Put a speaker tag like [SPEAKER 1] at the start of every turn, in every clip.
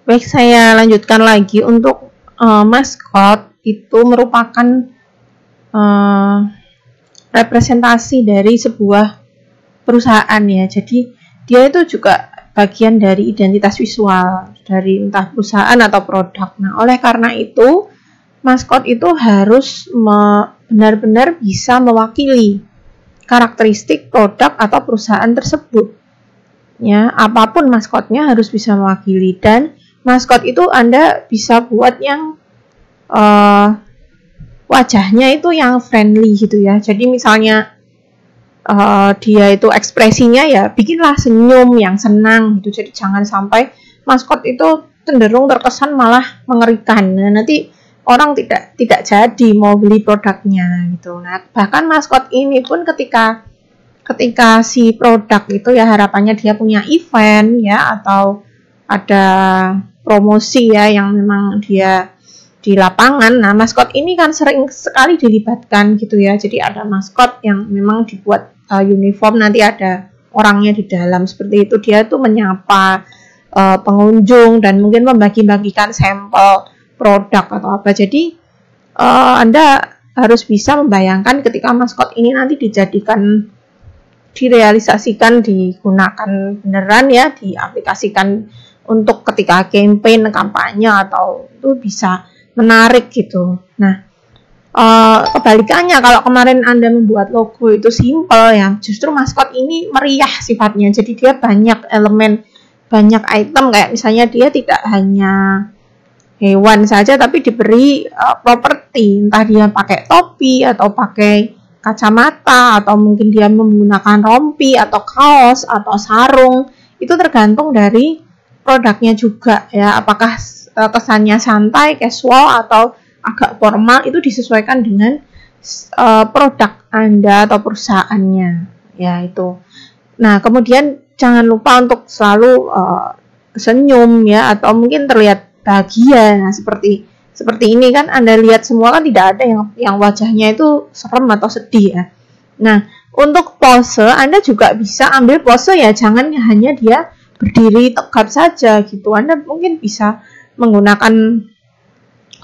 [SPEAKER 1] Baik, saya lanjutkan lagi untuk maskot itu merupakan representasi dari sebuah perusahaan ya. Jadi dia itu juga bagian dari identitas visual dari entah perusahaan atau produk. Nah, oleh karena itu maskot itu harus benar-benar bisa mewakili karakteristik produk atau perusahaan tersebut. Ya, apapun maskotnya harus bisa mewakili, dan maskot itu Anda bisa buat yang wajahnya itu yang friendly gitu ya. Jadi misalnya dia itu ekspresinya ya bikinlah senyum yang senang gitu. Jadi jangan sampai maskot itu cenderung terkesan malah mengerikan. Nah, nanti orang tidak jadi mau beli produknya gitu. Nah, bahkan maskot ini pun ketika si produk itu ya harapannya dia punya event ya, atau ada promosi ya yang memang dia di lapangan. Nah, maskot ini kan sering sekali dilibatkan gitu ya. Jadi ada maskot yang memang dibuat uniform, nanti ada orangnya di dalam seperti itu. Dia tuh menyapa pengunjung dan mungkin membagi-bagikan sampel produk atau apa. Jadi Anda harus bisa membayangkan ketika maskot ini nanti direalisasikan, digunakan beneran ya, diaplikasikan untuk ketika campaign, kampanye, atau itu bisa menarik gitu. Nah, kebalikannya kalau kemarin Anda membuat logo itu simple ya, justru maskot ini meriah sifatnya. Jadi dia banyak elemen, banyak item, kayak misalnya dia tidak hanya hewan saja tapi diberi properti, entah dia pakai topi atau pakai kacamata atau mungkin dia menggunakan rompi atau kaos atau sarung. Itu tergantung dari produknya juga ya, apakah kesannya santai, casual, atau agak formal, itu disesuaikan dengan produk Anda atau perusahaannya ya itu. Nah, kemudian jangan lupa untuk selalu senyum ya, atau mungkin terlihat bahagia. Nah, seperti ini kan Anda lihat semua kan tidak ada yang wajahnya itu serem atau sedih ya. Nah, untuk pose Anda juga bisa ambil pose ya, jangan hanya dia berdiri tegap saja gitu. Anda mungkin bisa menggunakan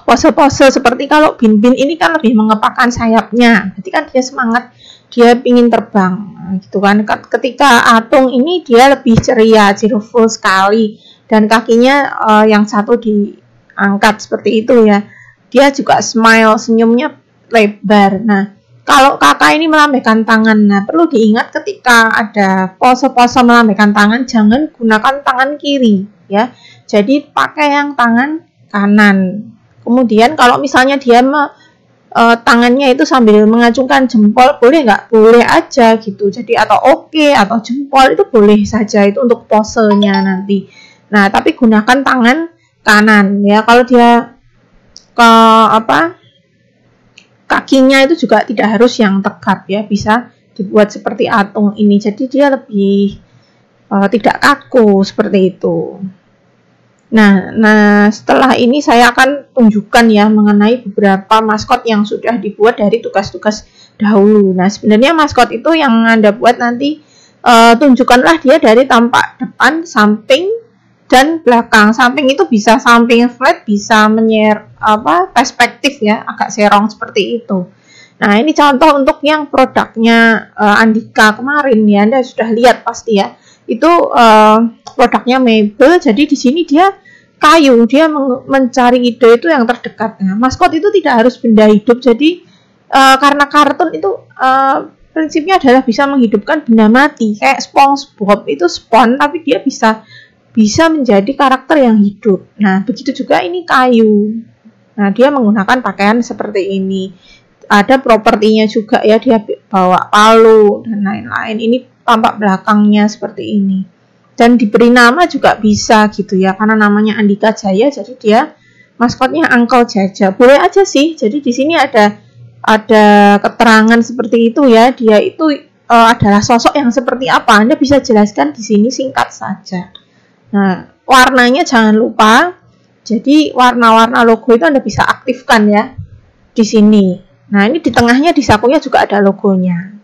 [SPEAKER 1] pose-pose seperti kalau Bin ini kan lebih mengepakkan sayapnya, berarti kan dia semangat, dia ingin terbang gitu kan. Ketika Atung ini dia lebih ceria, cheerful sekali, dan kakinya yang satu diangkat seperti itu ya, dia juga smile, senyumnya lebar. Nah, kalau kakak ini melambaikan tangan, nah perlu diingat ketika ada pose-pose melambaikan tangan, jangan gunakan tangan kiri ya, jadi pakai yang tangan kanan. Kemudian kalau misalnya dia tangannya itu sambil mengacungkan jempol, boleh nggak? Boleh aja gitu. Jadi atau oke, atau jempol itu boleh saja, itu untuk posenya nanti. Nah, tapi gunakan tangan kanan ya. Kalau dia kakinya itu juga tidak harus yang tegap ya, bisa dibuat seperti Atung ini, jadi dia lebih tidak kaku seperti itu. Nah, setelah ini saya akan tunjukkan ya mengenai beberapa maskot yang sudah dibuat dari tugas-tugas dahulu. Nah, sebenarnya maskot itu yang Anda buat nanti tunjukkanlah dia dari tampak depan, samping, dan belakang. Samping itu bisa samping flat, bisa perspektif ya, agak serong seperti itu. Nah, ini contoh untuk yang produknya Andika kemarin ya, Anda sudah lihat pasti ya. Itu produknya mebel, jadi di sini dia kayu, dia mencari ide itu yang terdekat. Nah, maskot itu tidak harus benda hidup, jadi karena kartun itu prinsipnya adalah bisa menghidupkan benda mati, kayak SpongeBob itu spon, tapi dia bisa menjadi karakter yang hidup. Nah, begitu juga ini kayu. Nah, dia menggunakan pakaian seperti ini. Ada propertinya juga ya, dia bawa palu dan lain-lain. Ini tampak belakangnya seperti ini. Dan diberi nama juga bisa gitu ya, karena namanya Andika Jaya, jadi dia maskotnya Uncle Jaja. Boleh aja sih. Jadi di sini ada keterangan seperti itu ya. Dia itu adalah sosok yang seperti apa. Anda bisa jelaskan di sini singkat saja. Nah, warnanya jangan lupa. Jadi warna-warna logo itu Anda bisa aktifkan ya di sini. Nah, ini di tengahnya, di sakunya juga ada logonya.